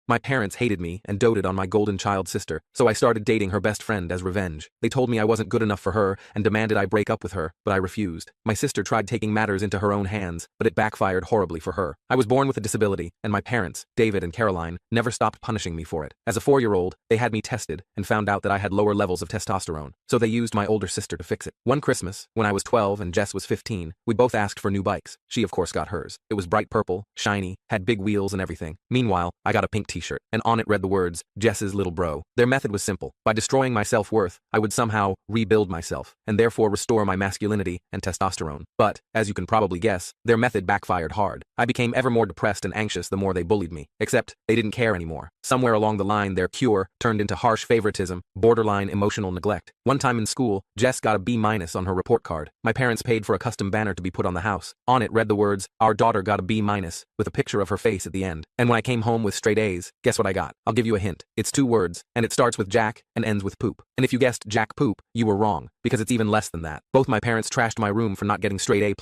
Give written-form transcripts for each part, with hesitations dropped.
My parents hated me and doted on my golden child sister, so I started dating her best friend as revenge. They told me I wasn't good enough for her and demanded I break up with her, but I refused. My sister tried taking matters into her own hands, but it backfired horribly for her. I was born with a disability, and my parents, David and Caroline, never stopped punishing me for it. As a 4-year-old, they had me tested and found out that I had lower levels of testosterone, so they used my older sister to fix it. One Christmas, when I was 12 and Jess was 15, we both asked for new bikes. She of course got hers. It was bright purple, shiny, had big wheels and everything. Meanwhile, I got a pink t-shirt, and on it read the words, Jess's little bro. Their method was simple. By destroying my self-worth, I would somehow rebuild myself, and therefore restore my masculinity and testosterone. But, as you can probably guess, their method backfired hard. I became ever more depressed and anxious the more they bullied me. Except, they didn't care anymore. Somewhere along the line, their cure turned into harsh favoritism, borderline emotional neglect. One time in school, Jess got a B- on her report card. My parents paid for a custom banner to be put on the house. On it read the words, "Our daughter got a B-" with a picture of her face at the end. And when I came home with straight A's, guess what I got? I'll give you a hint. It's 2 words, and it starts with Jack and ends with poop. And if you guessed Jack Poop, you were wrong, because it's even less than that. Both my parents trashed my room for not getting straight A+.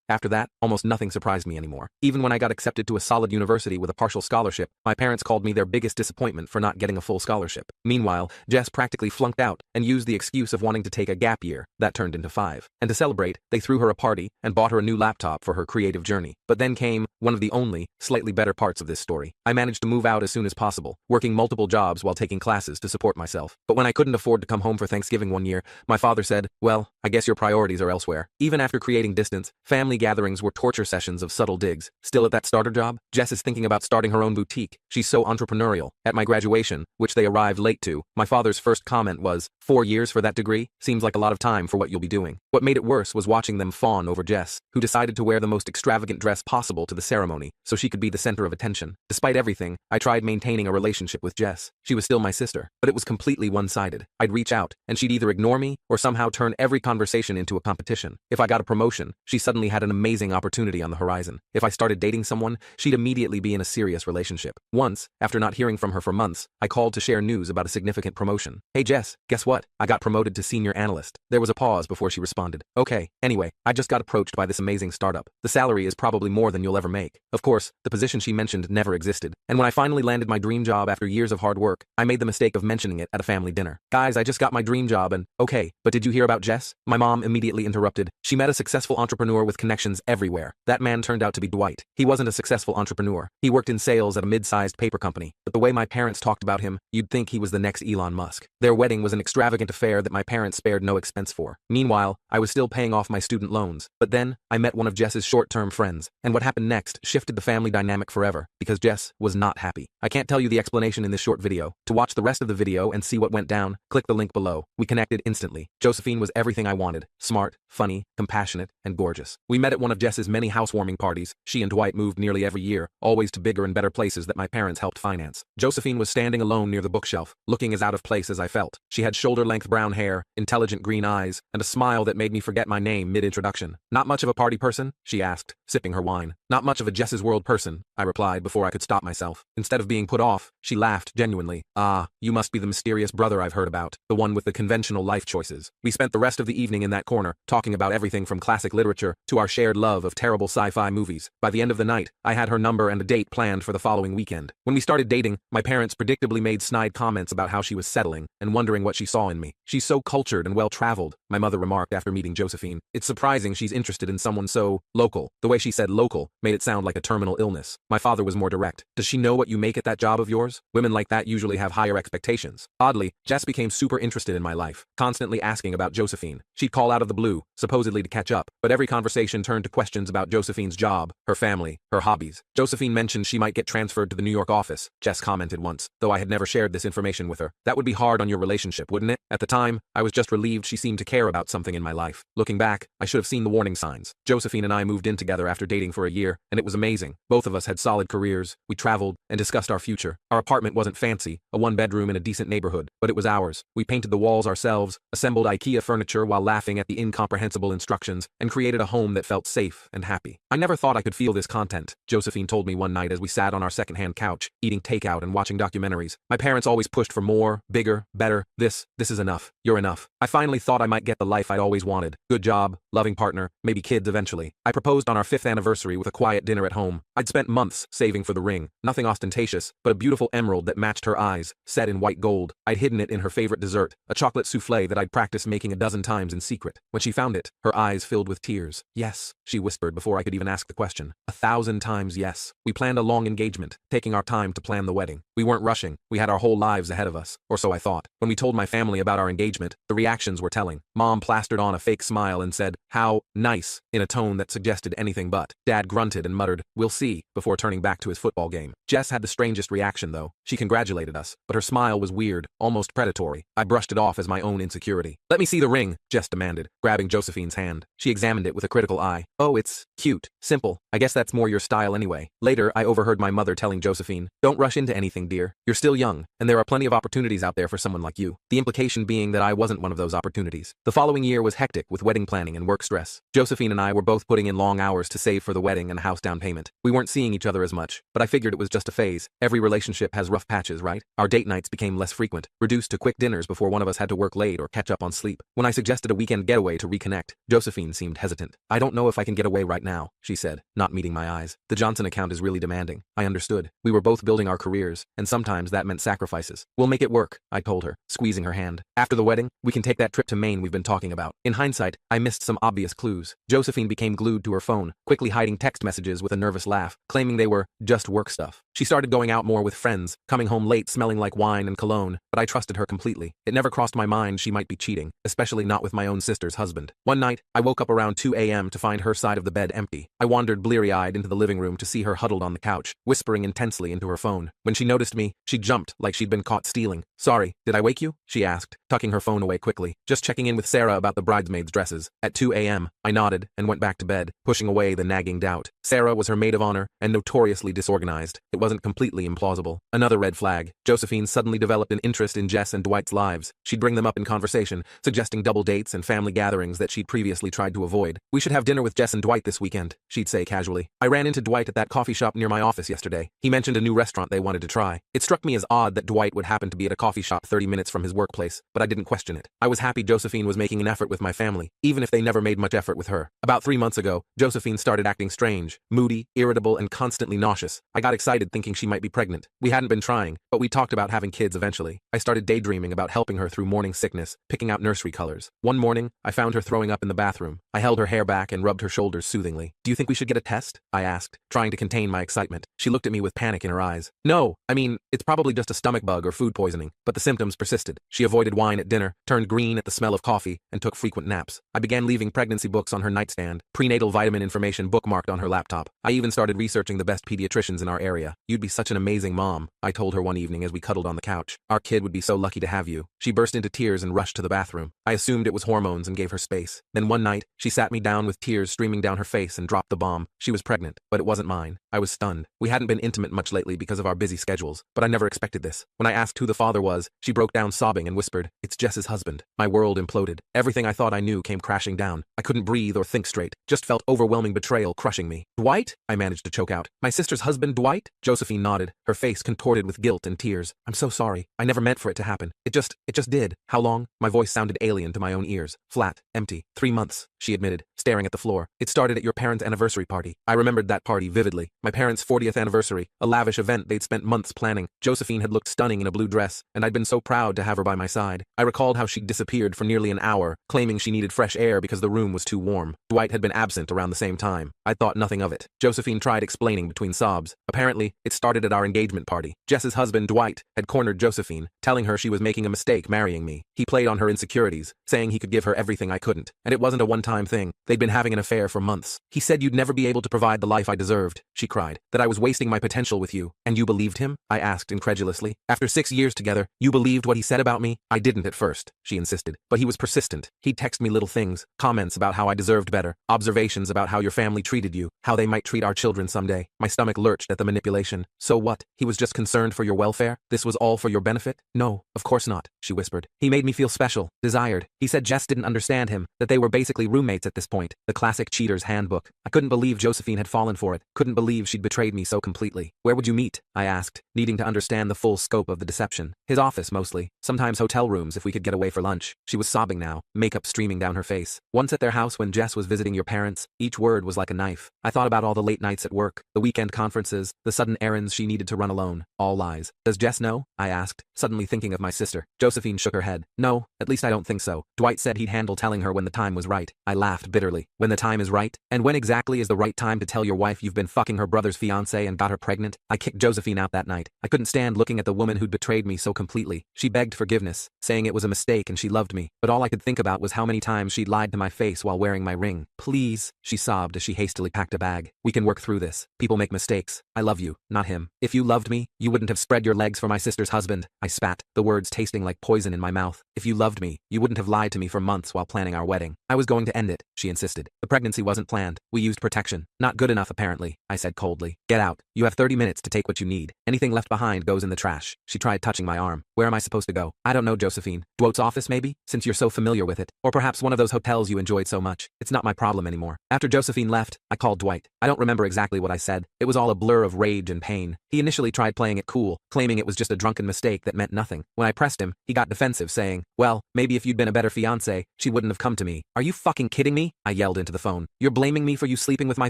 After that, almost nothing surprised me anymore. Even when I got accepted to a solid university with a partial scholarship, my parents called me their biggest disappointment for not getting a full scholarship. Meanwhile, Jess practically flunked out and used the excuse of wanting to take a gap year. That turned into 5. And to celebrate, they threw her a party and bought her a new laptop for her creative journey. But then came one of the only, slightly better parts of this story. I managed to move out as soon as possible, working multiple jobs while taking classes to support myself. But when I couldn't afford to come home for Thanksgiving one year, my father said, "Well, I guess your priorities are elsewhere." Even after creating distance, family gatherings were torture sessions of subtle digs. Still at that starter job? Jess is thinking about starting her own boutique. She's so entrepreneurial. At my graduation, which they arrived late to, my father's first comment was, 4 years for that degree? Seems like a lot of time for what you'll be doing. What made it worse was watching them fawn over Jess, who decided to wear the most extravagant dress possible to the ceremony, so she could be the center of attention. Despite everything, I tried maintaining a relationship with Jess. She was still my sister, but it was completely one-sided. I'd reach out, and she'd either ignore me or somehow turn every conversation into a competition. If I got a promotion, she suddenly had an amazing opportunity on the horizon. If I started dating someone, she'd immediately be in a serious relationship. Once, after not hearing from her for months, I called to share news about a significant promotion. "Hey Jess, guess what? I got promoted to senior analyst." There was a pause before she responded. "Okay, anyway, I just got approached by this amazing startup. The salary is probably more than you'll ever make." Of course, the position she mentioned never existed. And when I finally landed my dream job after years of hard work, I made the mistake of mentioning it at a family dinner. "Guys, I just got my dream job and, okay, but did you hear about Jess?" My mom immediately interrupted. "She met a successful entrepreneur with connections everywhere. That man turned out to be Dwight. He wasn't a successful entrepreneur. He worked in sales at a mid-sized paper company. But the way my parents talked about him, you'd think he was the next Elon Musk. Their wedding was an extravagant affair that my parents spared no expense for. Meanwhile, I was still paying off my student loans. But then, I met one of Jess's short-term friends, and what happened next shifted the family dynamic forever, because Jess was not happy. I can't tell you the explanation in this short video. To watch the rest of the video and see what went down, click the link below. We connected instantly. Josephine was everything I wanted. Smart, funny, compassionate, and gorgeous. We met at one of Jess's many housewarming parties. She and Dwight moved nearly every year, always to bigger and better places that my parents helped finance. Josephine was standing alone near the bookshelf, looking as out of place as I felt. She had shoulder-length brown hair, intelligent green eyes, and a smile that made me forget my name mid-introduction. "Not much of a party person?" she asked, sipping her wine. "Not much of a Jess's World person," I replied before I could stop myself. Instead of being put off, she laughed genuinely. "Ah, you must be the mysterious brother I've heard about, the one with the conventional life choices." We spent the rest of the evening in that corner, talking about everything from classic literature to our shared love of terrible sci-fi movies. By the end of the night, I had her number and a date planned for the following weekend. When we started dating, my parents predictably made snide comments about how she was settling and wondering what she saw in me. "She's so cultured and well-traveled," my mother remarked after meeting Josephine. "It's surprising she's interested in someone so local." The way she said local made it sound like a terminal illness. My father was more direct. "Does she know what you make at that job of yours? Women like that usually have higher expectations." Oddly, Jess became super interested in my life, constantly asking about Josephine. She'd call out of the blue, supposedly to catch up, but every conversation turned to questions about Josephine's job, her family, her hobbies. Josephine mentioned she might get transferred to the New York office, Jess commented once, though I had never shared this information with her. "That would be hard on your relationship, wouldn't it?" At the time, I was just relieved she seemed to care about something in my life. Looking back, I should have seen the warning signs. Josephine and I moved in together after dating for a year, and it was amazing. Both of us had solid careers, we traveled, and discussed our future. Our apartment wasn't fancy, a one-bedroom in a decent neighborhood, but it was ours. We painted the walls ourselves, assembled IKEA furniture while laughing at the incomprehensible instructions, and created a home that felt safe and happy. I never thought I could feel this content, Josephine told me one night as we sat on our secondhand couch, eating takeout and watching documentaries. My parents always pushed for more, bigger, better. This is enough. You're enough. I finally thought I might get the life I'd always wanted. Good job, loving partner, maybe kids eventually. I proposed on our 5th anniversary with a quiet dinner at home. I'd spent months saving for the ring. Nothing ostentatious, but a beautiful emerald that matched her eyes, set in white gold. I'd hidden it in her favorite dessert, a chocolate souffle that I'd practiced making a dozen times in secret. When she found it, her eyes filled with tears. Yes, she whispered before I could even ask the question. 1,000 times yes. We planned a long engagement, taking our time to plan the wedding. We weren't rushing. We had our whole lives ahead of us, or so I thought. When we told my family about our engagement, the reactions were telling. Mom plastered on a fake smile and said, "How nice," in a tone that suggested anything but. Dad grunted and muttered, "We'll see," before turning back to his football game. Jess had the strangest reaction though. She congratulated us, but her smile was weird, almost predatory. I brushed it off as my own insecurity. "Let me see the ring," Jess demanded, grabbing Josephine's hand. She examined it with a critical eye. "Oh, it's cute, simple. I guess that's more your style anyway." Later, I overheard my mother telling Josephine, "Don't rush into anything, dear. You're still young, and there are plenty of opportunities out there for someone like you." The implication being that I wasn't one of those opportunities. The following year was hectic with wedding planning and work stress. Josephine and I were both putting in long hours to save for the wedding and a house down payment. We weren't seeing each other as much, but I figured it was just a phase. Every relationship has rough patches, right? Our date nights became less frequent, reduced to quick dinners before one of us had to work late or catch up on sleep. When I suggested a weekend getaway to reconnect, Josephine seemed hesitant. "I don't know if I can get away right now," she said, not meeting my eyes. "The Johnson account is really demanding." I understood. We were both building our careers, and sometimes that meant sacrifices. "We'll make it work," I told her, squeezing her hand. "After the wedding, we can take that trip to Maine we've been talking about." In hindsight, I missed some obvious clues. Josephine became glued to her phone, quickly hiding text messages with a nervous laugh, claiming they were just work stuff. She started going out more with friends, coming home late smelling like wine and cologne, but I trusted her completely. It never crossed my mind she might be cheating, especially not with my own sister's husband. One night, I woke up around 2 a.m. to find her side of the bed empty. I wandered bleary-eyed into the living room to see her huddled on the couch, whispering intensely into her phone. When she noticed me, she jumped like she'd been caught stealing. "Sorry, did I wake you?" she asked, tucking her phone away quickly. "Just checking in with Sarah about the bridesmaids' dresses." At 2 a.m., I nodded and went back to bed, pushing away the nagging doubt. Sarah was her maid of honor and notoriously disorganized. It wasn't completely implausible. Another red flag. Josephine suddenly developed an interest in Jess and Dwight's lives. She'd bring them up in conversation, suggesting double dates and family gatherings that she'd previously tried to avoid. "We should have dinner with Jess and Dwight this weekend," she'd say casually. "I ran into Dwight at that coffee shop near my office yesterday. He mentioned a new restaurant they wanted to try." It struck me as odd that Dwight would happen to be at a coffee shop 30 minutes from his workplace, but I didn't question it. I was happy Josephine was making an effort with my family, even if they never made much effort with her. About 3 months ago, Josephine started acting strange, moody, irritable, and constantly nauseous. I got excited thinking she might be pregnant. We hadn't been trying, but we talked about having kids eventually. I started daydreaming about helping her through morning sickness, picking out nursery colors. One morning, I found her throwing up in the bathroom. I held her hair back and rubbed her shoulders soothingly. "Do you think we should get a test?" I asked, trying to contain my excitement. She looked at me with panic in her eyes. "No, I mean, it's probably just a stomach bug or food poisoning," but the symptoms persisted. She avoided wine at dinner, turned green at the smell of coffee, and took frequent naps. I began leaving pregnancy books on her nightstand, prenatal vitamin information bookmarked on her laptop. I even started researching the best pediatricians in our area. "You'd be such an amazing mom," I told her one evening as we cuddled on the couch. "Our kid would be so lucky to have you." She burst into tears and rushed to the bathroom. I assumed it was hormones and gave her space. Then one night, she sat me down with tears streaming down her face and dropped the bomb. She was pregnant, but it wasn't mine. I was stunned. We hadn't been intimate much lately because of our busy schedules, but I never expected this. When I asked who the father was, she broke down sobbing and whispered, "It's Jess's husband." My world imploded. Everything I thought I knew came crashing down. I couldn't breathe or think straight, just felt overwhelming betrayal crushing me. "Dwight?" I managed to choke out. "My sister's husband, Dwight?" Josephine nodded, her face contorted with guilt and tears. "I'm so sorry. I never meant for it to happen. It just did." "How long?" My voice sounded alien to my own ears. Flat, empty. 3 months, she admitted, staring at the floor. "It started at your parents' anniversary party." I remembered that party vividly. My parents' 40th anniversary, a lavish event they'd spent months planning. Josephine had looked stunning in a blue dress, and I'd been so proud to have her by my side. I recalled how she'd disappeared for nearly an hour, claiming she needed fresh air because the room was too warm. Dwight had been absent around the same time. I thought nothing of it. Josephine tried explaining between sobs. Apparently, it started at our engagement party. Jess's husband, Dwight, had cornered Josephine, telling her she was making a mistake marrying me. He played on her insecurities, saying he could give her everything I couldn't. And it wasn't a one-time thing. They'd been having an affair for months. "He said you'd never be able to provide the life I deserved," she cried. "That I was wasting my potential with you. And you believed him?" I asked incredulously. "After 6 years together, you believed what he said about me?" "I didn't at first," she insisted. "But he was persistent. He'd text me little things, comments about how I deserved better, observations about how your family treated you, how they might treat our children someday." My stomach lurched at the manipulation. "So what? He was just concerned for your welfare? This was all for your benefit?" "No, of course not," she whispered. "He made me feel special, desired. He said Jess Jess didn't understand him, that they were basically roommates at this point, the classic cheater's handbook. I couldn't believe Josephine had fallen for it, couldn't believe she'd betrayed me so completely. Where would you meet? I asked, needing to understand the full scope of the deception. His office mostly, sometimes hotel rooms if we could get away for lunch. She was sobbing now, makeup streaming down her face. Once at their house when Jess was visiting your parents, each word was like a knife. I thought about all the late nights at work, the weekend conferences, the sudden errands she needed to run alone. All lies. Does Jess know? I asked, suddenly thinking of my sister. Josephine shook her head. No, at least I don't think so. Dwight said he'd handle telling her when the time was right. I laughed bitterly. When the time is right? And when exactly is the right time to tell your wife you've been fucking her brother's fiancé and got her pregnant? I kicked Josephine out that night. I couldn't stand looking at the woman who'd betrayed me so completely. She begged forgiveness, saying it was a mistake and she loved me, but all I could think about was how many times she'd lied to my face while wearing my ring. Please, she sobbed as she hastily packed a bag. We can work through this. People make mistakes. I love you, not him. If you loved me, you wouldn't have spread your legs for my sister's husband. I spat, the words tasting like poison in my mouth. If you loved me, you wouldn't have lied to me for months while planning our wedding. I was going to end it, she insisted. The pregnancy wasn't planned. We used protection. Not good enough apparently, I said coldly. Get out. You have 30 minutes to take what you need. Anything left behind goes in the trash. She tried touching my arm. Where am I supposed to go? I don't know, Josephine. Dwight's office maybe? Since you're so familiar with it. Or perhaps one of those hotels you enjoyed so much. It's not my problem anymore. After Josephine left, I called Dwight. I don't remember exactly what I said. It was all a blur of rage and pain. He initially tried playing it cool, claiming it was just a drunken mistake that meant nothing. When I pressed him, he got defensive, saying, well, maybe if you'd been a better fiancé, she wouldn't have come to me. Are you fucking kidding me? I yelled into the phone. You're blaming me for you sleeping with my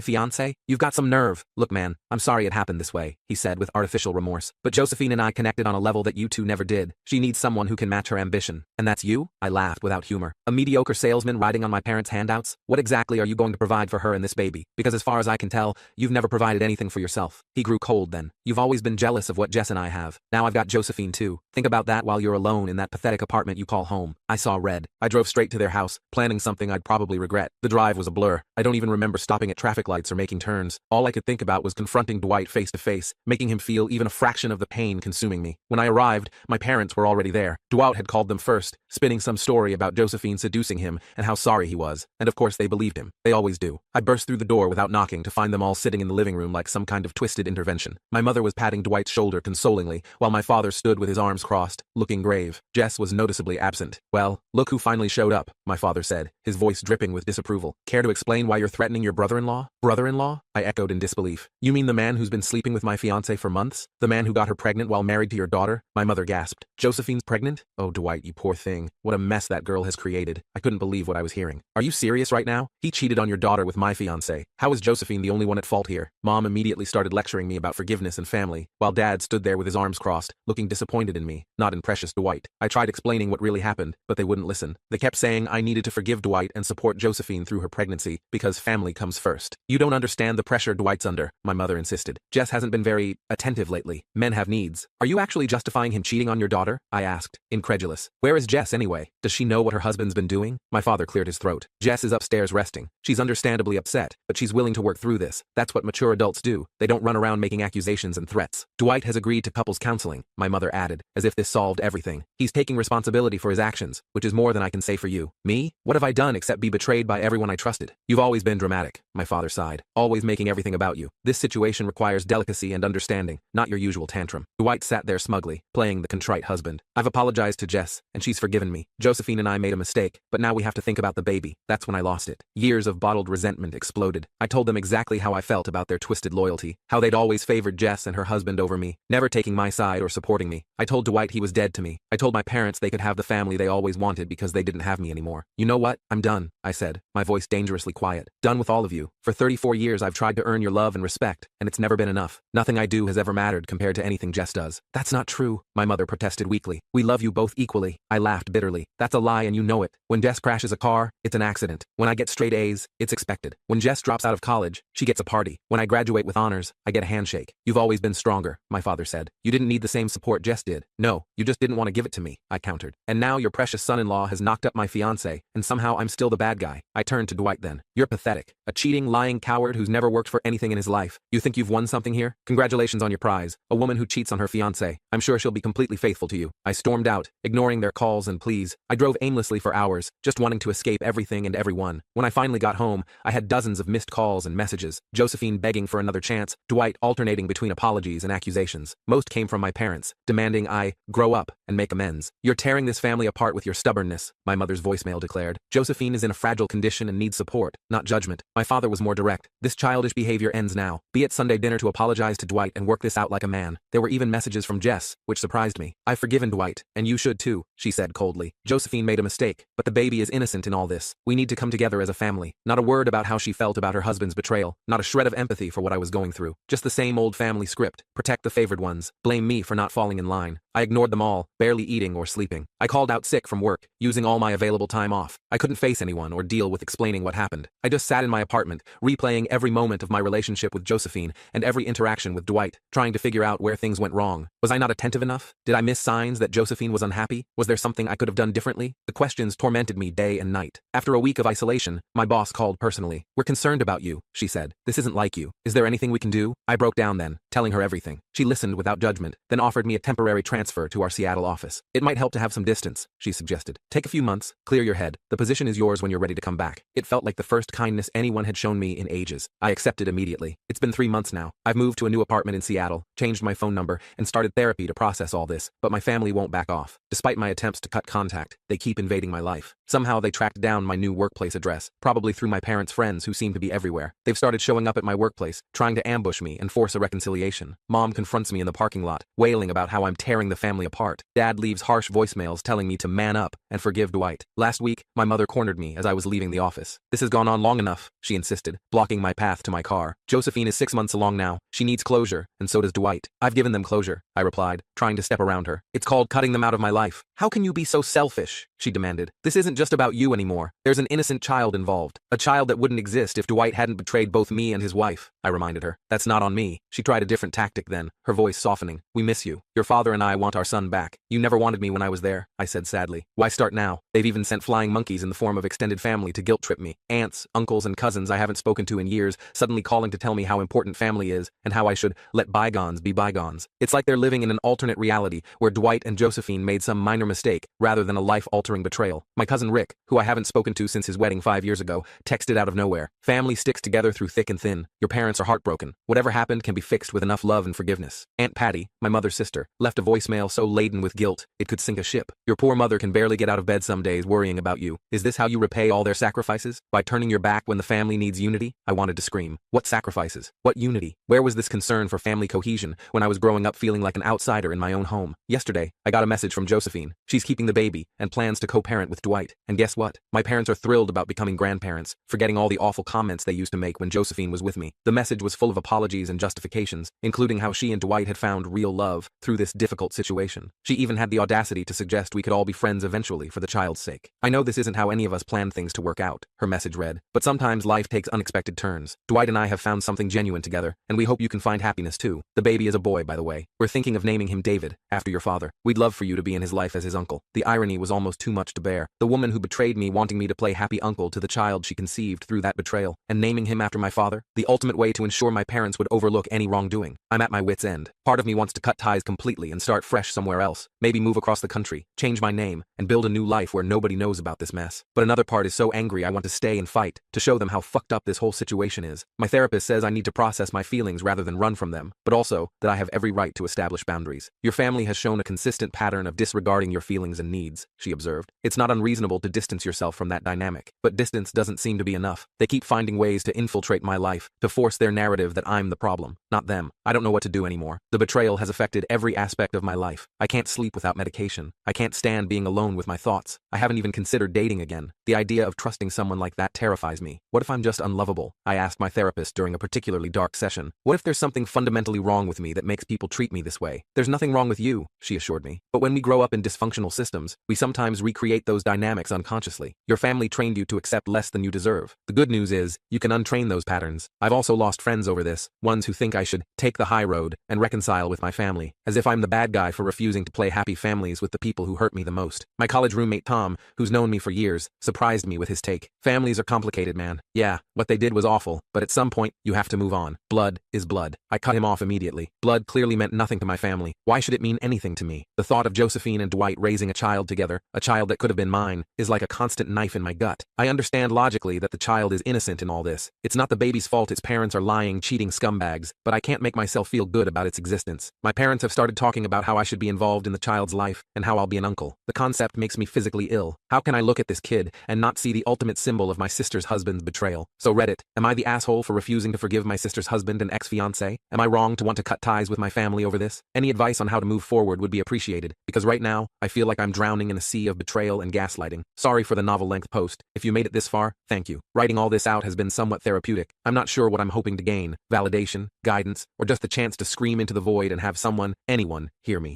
fiancé? You've got some nerve. Look man, I'm sorry it happened this way, he said with artificial remorse. But Josephine and I connected on a level that you two never did. She needs someone who can match her ambition. And that's you? I laughed without humor. A mediocre salesman riding on my parents' handouts? What exactly are you going to provide for her and this baby? Because as far as I can tell, you've never provided anything for yourself. He grew cold then. You've always been jealous of what Jess and I have. Now I've got Josephine too. Think about that while you're alone in that pathetic apartment you call home. I saw red. I drove straight to their house, planning something I'd probably regret. The drive was a blur. I don't even remember stopping at traffic lights or making turns. All I could think about was confronting Dwight face to face, making him feel even a fraction of the pain consuming me. When I arrived, my parents were already there. Dwight had called them first, spinning some story about Josephine seducing him and how sorry he was. And of course they believed him. They always do. I burst through the door without knocking to find them all sitting in the living room like some kind of twisted intervention. My mother was patting Dwight's shoulder consolingly, while my father stood with his arms crossed, looking grave. Jess was noticeably absent. Well, look who finally showed up, my father said, his voice dripping with disapproval. Care to explain why you're threatening your brother-in-law? Brother-in-law? I echoed in disbelief. You mean the man who's been sleeping with my fiancée for months? The man who got her pregnant while married to your daughter? My mother gasped. Josephine's pregnant? Oh, Dwight, you poor thing. What a mess that girl has created. I couldn't believe what I was hearing. Are you serious right now? He cheated on your daughter with my fiancé. How is Josephine the only one at fault here? Mom immediately started lecturing me about forgiveness and family, while Dad stood there with his arms crossed, looking disappointed in me, not in precious Dwight. I tried explaining what really happened, but they wouldn't listen. They kept saying I needed to forgive Dwight and support Josephine through her pregnancy, because family comes first. You don't understand the pressure Dwight's under, my mother insisted. Jess hasn't been very attentive lately. Men have needs. Are you actually justifying him cheating on your daughter? I asked, incredulous. Where is Jess anyway? Does she know what her husband's been doing? My father cleared his throat. Jess is upstairs resting. She's understandably upset, but she's willing to work through this. That's what mature adults do. They don't run around making accusations and threats. Dwight has agreed to couples counseling, my mother added, as if this solved everything. He's taking responsibility for his actions, which is more than I can say for you. Me? What have I done except be betrayed by everyone I trusted? You've always been dramatic, my father sighed, always making everything about you. This situation requires delicacy and understanding, not your usual tantrum. Dwight sat there smugly, playing the contrite husband. I've apologized to Jess, and she's forgiven me. Josephine and I made a mistake, but now we have to think about the baby. That's when I lost it. Years of bottled resentment exploded. I told them exactly how I felt about their twisted loyalty, how they'd always favored Jess and her husband over me, never taking my side or supporting me. I told Dwight he was dead to me. I told my parents they could have the family they always wanted because they didn't have me anymore. You know what? I'm done, I said, my voice dangerously quiet. Done with all of you. For 34 years I've tried to earn your love and respect, and it's never been enough. Nothing I do has ever mattered compared to anything Jess does. That's not true, my mother protested weakly. We love you both equally. I laughed bitterly. That's a lie and you know it. When Jess crashes a car, it's an accident. When I get straight A's, it's expected. When Jess drops out of college, she gets a party. When I graduate with honors, I get a handshake. You've always been stronger, my father said. You didn't need the same support Jess did. No, you just didn't want to give it to me, I countered. And now your precious son-in-law has knocked up my fiancé, and somehow I'm still the bad guy. I turned to Dwight then. You're pathetic. A cheating, lying coward who's never worked for anything in his life. You think you've won something here? Congratulations on your prize. A woman who cheats on her fiancé. I'm sure she'll be completely faithful to you. I stormed out, ignoring their calls and pleas. I drove aimlessly for hours, just wanting to escape everything and everyone. When I finally got home, I had dozens of missed calls and messages. Josephine begging for another chance, Dwight alternating between apologies and accusations. Most came from my parents, demanding I grow up, and make amends. You're tearing this family apart with your stubbornness, my mother's voicemail declared. Josephine is in a fragile condition and needs support, not judgment. My father was more direct. This childish behavior ends now. Be at Sunday dinner to apologize to Dwight and work this out like a man. There were even messages from Jess, which surprised me. I've forgiven Dwight, and you should too, she said coldly. Josephine made a mistake, but the baby is innocent in all this. We need to come together as a family. Not a word about how she felt about her husband's betrayal, not a shred of empathy for what I was going through. Just the same old family script. Protect the favored ones. Blame me for not falling in line. I ignored them all, barely eating or sleeping. I called out sick from work, using all my available time off. I couldn't face anyone or deal with explaining what happened. I just sat in my apartment, replaying every moment of my relationship with Josephine and every interaction with Dwight, trying to figure out where things went wrong. Was I not attentive enough? Did I miss signs that Josephine was unhappy? Was there something I could have done differently? The questions tormented me day and night. After a week of isolation, my boss called personally. We're concerned about you, she said. This isn't like you. Is there anything we can do? I broke down then, telling her everything. She listened without judgment, then offered me a temporary transfer to our Seattle office. It might help to have some distance, she suggested. Take a few months, clear your head. The position is yours when you're ready to come back. It felt like the first kindness anyone had shown me in ages. I accepted immediately. It's been 3 months now. I've moved to a new apartment in Seattle, changed my phone number, and started therapy to process all this, but my family won't back off. Despite my attempts to cut contact, they keep invading my life. Somehow they tracked down my new workplace address, probably through my parents' friends who seem to be everywhere. They've started showing up at my workplace, trying to ambush me and force a reconciliation. Mom confronts me in the parking lot, wailing about how I'm tearing the family apart. Dad leaves harsh voicemails telling me to man up and forgive Dwight. Last week, my mother cornered me as I was leaving the office. This has gone on long enough, she insisted, blocking my path to my car. Josephine is 6 months along now. She needs closure, and so does Dwight. I've given them closure, I replied, trying to step around her. It's called cutting them out of my life. How can you be so selfish? She demanded. This isn't just about you anymore. There's an innocent child involved. A child that wouldn't exist if Dwight hadn't betrayed both me and his wife, I reminded her. That's not on me. She tried a different tactic then, her voice softening. We miss you. Your father and I want our son back. You never wanted me when I was there, I said sadly. Why start now? They've even sent flying monkeys in the form of extended family to guilt trip me. Aunts, uncles, and cousins I haven't spoken to in years, suddenly calling to tell me how important family is and how I should let bygones be bygones. It's like they're living in an alternate reality where Dwight and Josephine made some minor mistake rather than a life-altering betrayal. My cousin Rick, who I haven't spoken to since his wedding 5 years ago, texted out of nowhere. Family sticks together through thick and thin. Your parents are heartbroken. Whatever happened can be fixed with enough love and forgiveness. Aunt Patty, my mother's sister, left a voicemail so laden with guilt it could sink a ship. Your poor mother can barely get out of bed some days worrying about you. Is this how you repay all their sacrifices? By turning your back when the family needs unity? I wanted to scream. What sacrifices? What unity? Where was this concern for family cohesion when I was growing up feeling like an outsider in my own home? Yesterday, I got a message from Josephine. She's keeping the baby and plans to co-parent with Dwight. And guess what? My parents are thrilled about becoming grandparents, forgetting all the awful comments they used to make when Josephine was with me. The message was full of apologies and justifications, including how she and Dwight had found real love through this difficult situation. She even had the audacity to suggest we could all be friends eventually for the child's sake. I know this isn't how any of us planned things to work out, her message read, but sometimes life takes unexpected turns. Dwight and I have found something genuine together, and we hope you can find happiness too. The baby is a boy, by the way. We're thinking of naming him David, after your father. We'd love for you to be in his life as his uncle. The irony was almost too much to bear. The woman who betrayed me wanting me to play happy uncle to the child she conceived through that betrayal, and naming him after my father, the ultimate way to ensure my parents would overlook any wrongdoing. I'm at my wit's end. Part of me wants to cut ties completely and start fresh somewhere else, maybe move across the country, change my name, and build a new life where nobody knows about this mess. But another part is so angry I want to stay and fight, to show them how fucked up this whole situation is. My therapist says I need to process my feelings rather than run from them, but also that I have every right to establish boundaries. Your family has shown a consistent pattern of disregarding your feelings and needs, she observed. It's not unreasonable to distance yourself from that dynamic, but distance doesn't seem to be enough. They keep finding ways to infiltrate my life, to force their narrative that I'm the problem, not them. I don't know what to do anymore. The betrayal has affected every aspect of my life. I can't sleep without medication. I can't stand being alone with my thoughts. I haven't even considered dating again. The idea of trusting someone like that terrifies me. What if I'm just unlovable? I asked my therapist during a particularly dark session. What if there's something fundamentally wrong with me that makes people treat me this way? There's nothing wrong with you, she assured me. But when we grow up in dysfunctional systems, we sometimes recreate those dynamics unconsciously. Your family trained you to accept less than you deserve. The good news is, you can untrain those patterns. I've also lost friends over this, ones who think I should take the high road and reconcile with my family, as if I'm the bad guy for refusing to play happy families with the people who hurt me the most. My college roommate Tom, who's known me for years, surprised me with his take. Families are complicated, man. Yeah, what they did was awful, but at some point, you have to move on. Blood is blood. I cut him off immediately. Blood clearly meant nothing to my family. Why should it mean anything to me? The thought of Josephine and Dwight raising a child together, a child that could have been mine, is like a constant knife in my gut. I understand logically that the child is innocent in all this. It's not the baby's fault its parents are lying, cheating scumbags, but I can't make myself feel good about its existence. My parents have started talking about how I should be involved in the child's life and how I'll be an uncle. The concept makes me physically ill. How can I look at this kid and not see the ultimate symbol of my sister's husband's betrayal? So Reddit, am I the asshole for refusing to forgive my sister's husband and ex-fiancé? Am I wrong to want to cut ties with my family over this? Any advice on how to move forward would be appreciated, because right now, I feel like I'm drowning in a sea of betrayal and gaslighting. Sorry for the novel-length post. If you made it this far, thank you. Writing all this out has been somewhat therapeutic. I'm not sure what I'm hoping to gain: validation, guidance, or just the chance to scream into the void and have someone, anyone, hear me.